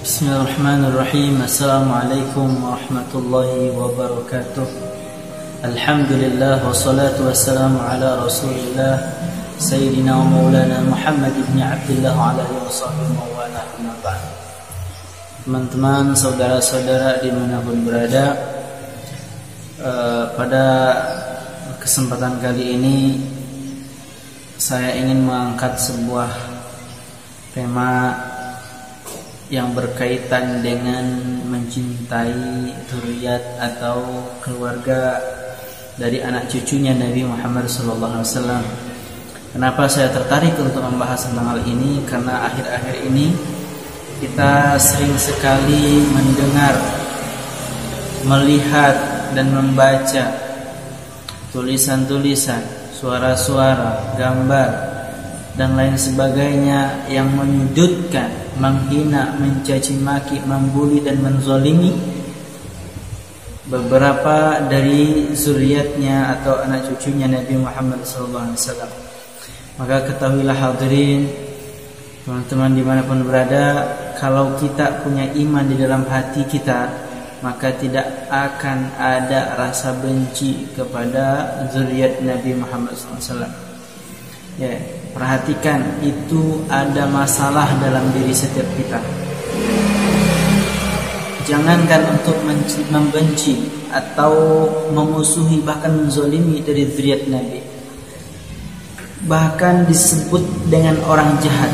Bismillahirrahmanirrahim. Assalamualaikum warahmatullahi wabarakatuh. Alhamdulillah wassalatu wassalamu ala Rasulillah Sayyidina wa Maulana Muhammad ibn Abdullah wa ala alihi washabihi wa wala amma ba'd. Teman-teman, saudara-saudara dimanapun berada, pada kesempatan kali ini saya ingin mengangkat sebuah tema yang berkaitan dengan mencintai zuriat atau keluarga dari anak cucunya Nabi Muhammad SAW. Kenapa saya tertarik untuk membahas tentang hal ini? Karena akhir-akhir ini kita sering sekali mendengar, melihat dan membaca tulisan-tulisan, suara-suara, gambar dan lain sebagainya yang menyudutkan, menghina, mencaci maki, membuli dan menzalimi beberapa dari zuriatnya atau anak cucunya Nabi Muhammad SAW. Maka ketahuilah hadirin, teman-teman dimanapun berada, kalau kita punya iman di dalam hati kita, maka tidak akan ada rasa benci kepada zuriat Nabi Muhammad SAW. Ya, perhatikan, itu ada masalah dalam diri setiap kita. Jangankan untuk membenci atau memusuhi, bahkan menzalimi dari zuriat Nabi, bahkan disebut dengan orang jahat.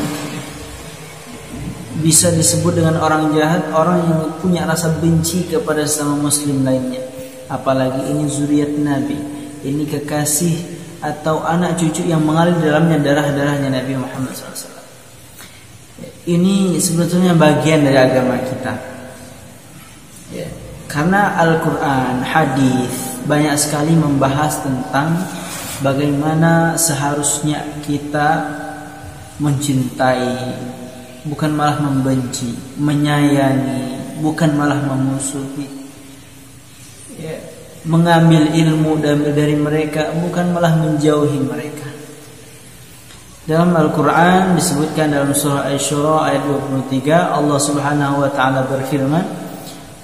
Bisa disebut dengan orang jahat orang yang punya rasa benci kepada sesama muslim lainnya. Apalagi ini zuriat Nabi, ini kekasih atau anak cucu yang mengalir dalamnya darah-darahnya Nabi Muhammad SAW. Ini sebetulnya bagian dari agama kita, ya. Karena Al-Quran, hadis banyak sekali membahas tentang bagaimana seharusnya kita mencintai, bukan malah membenci, menyayangi, bukan malah memusuhi, ya. Mengambil ilmu dari mereka, bukan malah menjauhi mereka. Dalam Al-Quran disebutkan dalam surah Asy-Syura ayat 23, Allah Subhanahu wa taala berfirman,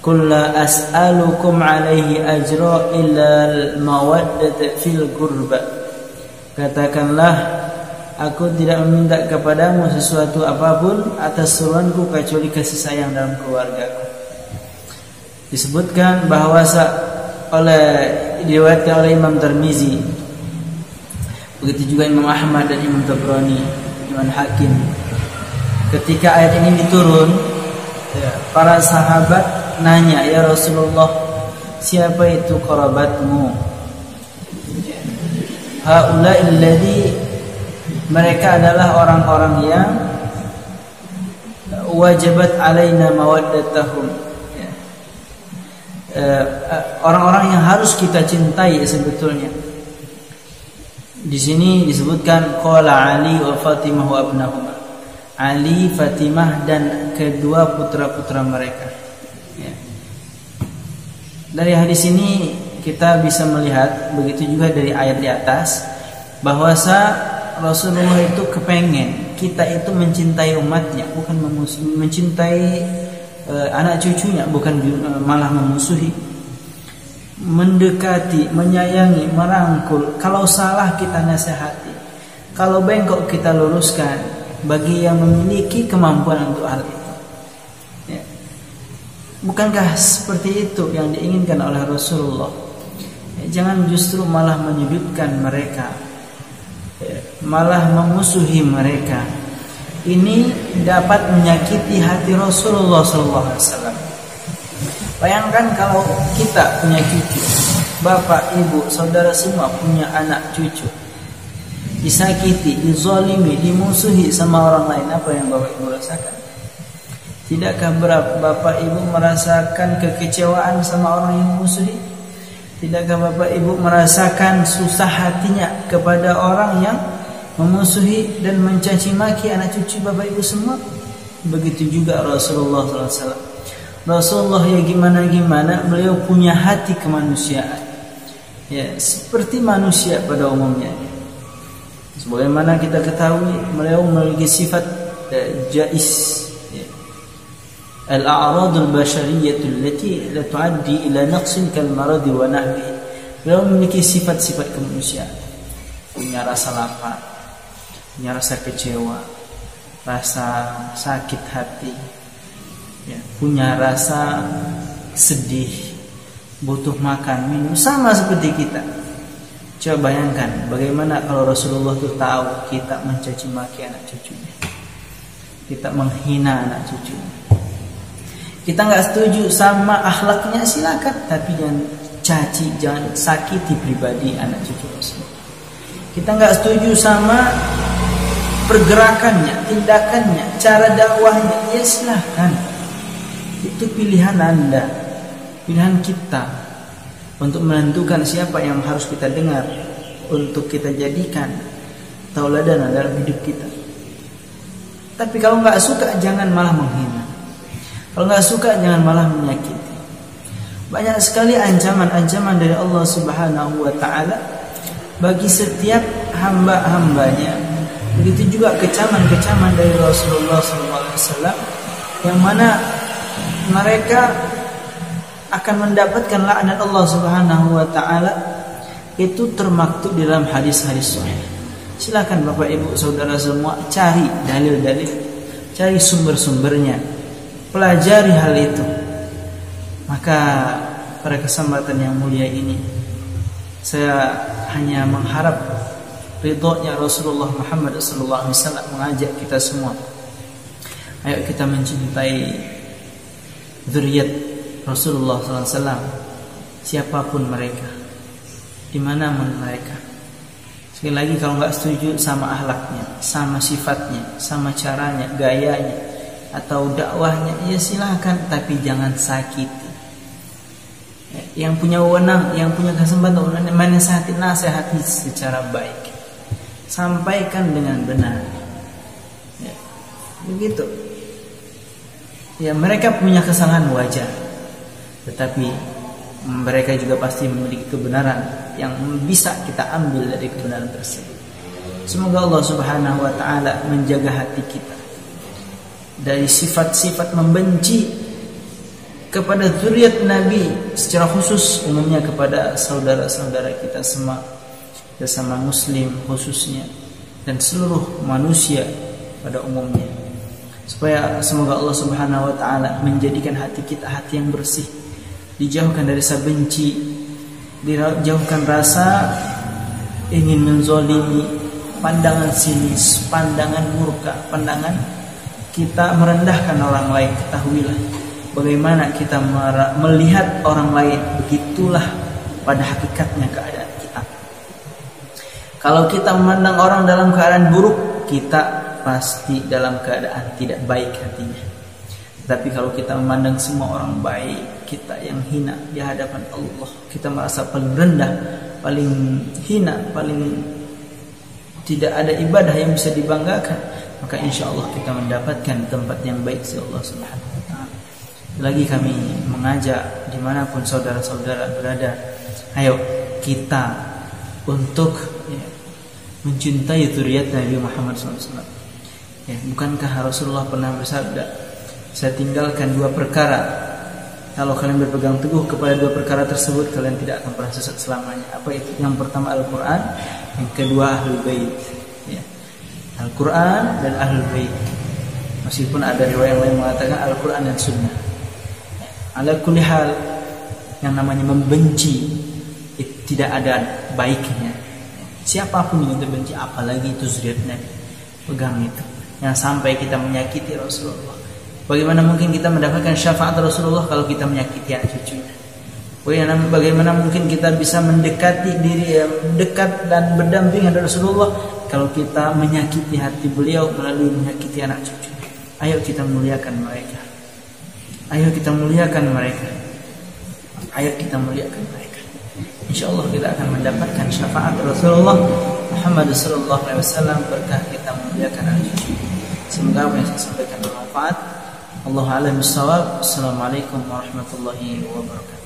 "Qul la as'alukum 'alaihi ajra illa al-mawaddata fil qurba." Katakanlah, aku tidak meminta kepadamu sesuatu apapun atas seruanku kecuali kasih sayang dalam keluargaku. Disebutkan diriwayatkan oleh Imam Tirmizi, begitu juga Imam Ahmad dan Imam Tabrani, Imam Hakim. Ketika ayat ini diturun, para sahabat nanya, "Ya Rasulullah, siapa itu qarabatmu?" Haula'i alladhi, mereka adalah orang-orang yang wajibat alaina mawaddatahum, orang-orang yang harus kita cintai sebetulnya. Di sini disebutkan qala Ali wa Fatimah wa abnahuma, Ali, Fatimah dan kedua putra-putra mereka, ya. Dari hadis ini kita bisa melihat, begitu juga dari ayat di atas, bahwasa Rasulullah itu kepengen kita itu mencintai umatnya, bukan mencintai anak cucunya, bukan malah memusuhi. Mendekati, menyayangi, merangkul. Kalau salah kita nasihati, kalau bengkok kita luruskan, bagi yang memiliki kemampuan untuk hal itu, ya. Bukankah seperti itu yang diinginkan oleh Rasulullah? Ya, jangan justru malah menyudutkan mereka, ya, malah memusuhi mereka. Ini dapat menyakiti hati Rasulullah SAW. Bayangkan kalau kita punya cucu, bapak, ibu, saudara semua punya anak cucu, disakiti, dizalimi, dimusuhi sama orang lain, apa yang bapak ibu rasakan? Tidakkah bapak ibu merasakan kekecewaan sama orang yang memusuhi? Tidakkah bapak ibu merasakan susah hatinya kepada orang yang memusuhi dan mencaci maki anak cucu bapak ibu semua? Begitu juga Rasulullah SAW. Rasulullah ya gimana, beliau punya hati kemanusiaan, ya, seperti manusia pada umumnya. Sebagaimana kita ketahui, beliau memiliki sifat jais, ya. al-a'radul basyariyatul lati la tuaddi ila naqsin kal maradi wa nahwi. Beliau memiliki sifat-sifat kemanusiaan, punya rasa lapar, punya rasa kecewa, rasa sakit hati, ya, punya rasa sedih, butuh makan, minum, sama seperti kita. Coba bayangkan bagaimana kalau Rasulullah itu tahu kita mencaci maki anak cucunya, kita menghina anak cucunya. Kita nggak setuju sama akhlaknya, silakan, tapi jangan caci, jangan sakiti pribadi anak cucu Rasulullah. Kita nggak setuju sama pergerakannya, tindakannya, cara dakwahnya, ya silahkan. Itu pilihan Anda, pilihan kita untuk menentukan siapa yang harus kita dengar, untuk kita jadikan tauladan dalam hidup kita. Tapi kalau nggak suka, jangan malah menghina. Kalau nggak suka, jangan malah menyakiti. Banyak sekali ancaman-ancaman dari Allah Subhanahu wa Ta'ala bagi setiap hamba-hambanya. Begitu juga kecaman-kecaman dari Rasulullah SAW, yang mana mereka akan mendapatkan laknat Allah Subhanahu wa Ta'ala. Itu termaktub dalam hadis-hadis sahih. Silakan Bapak Ibu Saudara semua cari dalil-dalil, cari sumber-sumbernya, pelajari hal itu. Maka pada kesempatan yang mulia ini, saya hanya mengharap ridhonya Rasulullah Muhammad SAW mengajak kita semua, ayo kita mencintai zuriat Rasulullah SAW, siapapun mereka, dimanapun mereka. Sekali lagi, kalau nggak setuju sama akhlaknya, sama sifatnya, sama caranya, gayanya, atau dakwahnya, ya silahkan, tapi jangan sakiti. Yang punya wewenang, yang punya kesempatan menasihati secara baik, sampaikan dengan benar, ya, begitu. Ya, mereka punya kesalahan wajar, tetapi mereka juga pasti memiliki kebenaran yang bisa kita ambil dari kebenaran tersebut. Semoga Allah Subhanahu wa Ta'ala menjaga hati kita dari sifat-sifat membenci kepada zuriat Nabi, secara khusus umumnya kepada saudara-saudara kita semua, sesama muslim khususnya, dan seluruh manusia pada umumnya. Supaya semoga Allah Subhanahu wa Ta'ala menjadikan hati kita hati yang bersih, dijauhkan dari rasa benci, dijauhkan rasa ingin menzolimi, pandangan sinis, pandangan murka, pandangan kita merendahkan orang lain. Ketahuilah bagaimana kita melihat orang lain, begitulah pada hakikatnya keadaan kita. Kalau kita memandang orang dalam keadaan buruk, kita pasti dalam keadaan tidak baik hatinya. Tapi kalau kita memandang semua orang baik, kita yang hina di hadapan Allah, kita merasa paling rendah, paling hina, paling tidak ada ibadah yang bisa dibanggakan, maka insya Allah kita mendapatkan tempat yang baik di Allah Subhanahu wa Ta'ala. Lagi kami mengajak dimanapun saudara-saudara berada, ayo kita untuk mencintai zuriat Nabi Muhammad SAW. Ya, bukankah Rasulullah pernah bersabda, saya tinggalkan dua perkara, kalau kalian berpegang teguh kepada dua perkara tersebut, kalian tidak akan pernah sesat selamanya. Apa itu? Yang pertama Al-Quran, yang kedua Ahlul Bait. Ya. Al-Quran dan Ahlul Bait. Meskipun ada riwayat yang lain mengatakan Al-Quran dan Sunnah. Ala kulli hal, yang namanya membenci tidak ada baiknya. Siapapun yang terbenci, apalagi itu zuriat Nabi, pegang itu. Yang sampai kita menyakiti Rasulullah. Bagaimana mungkin kita mendapatkan syafaat Rasulullah kalau kita menyakiti anak cucunya? Bagaimana mungkin kita bisa mendekati diri dekat dan berdampingan dengan Rasulullah kalau kita menyakiti hati beliau melalui menyakiti anak cucunya? Ayo kita muliakan mereka. Ayo kita muliakan mereka. Ayo kita muliakan mereka. InsyaAllah kita akan mendapatkan syafaat Rasulullah Muhammad SAW berkah kita memuliakan anak cucu. Semoga apa yang saya sampaikan bermanfaat. Allahu a'lam bishawab. Assalamualaikum warahmatullahi wabarakatuh.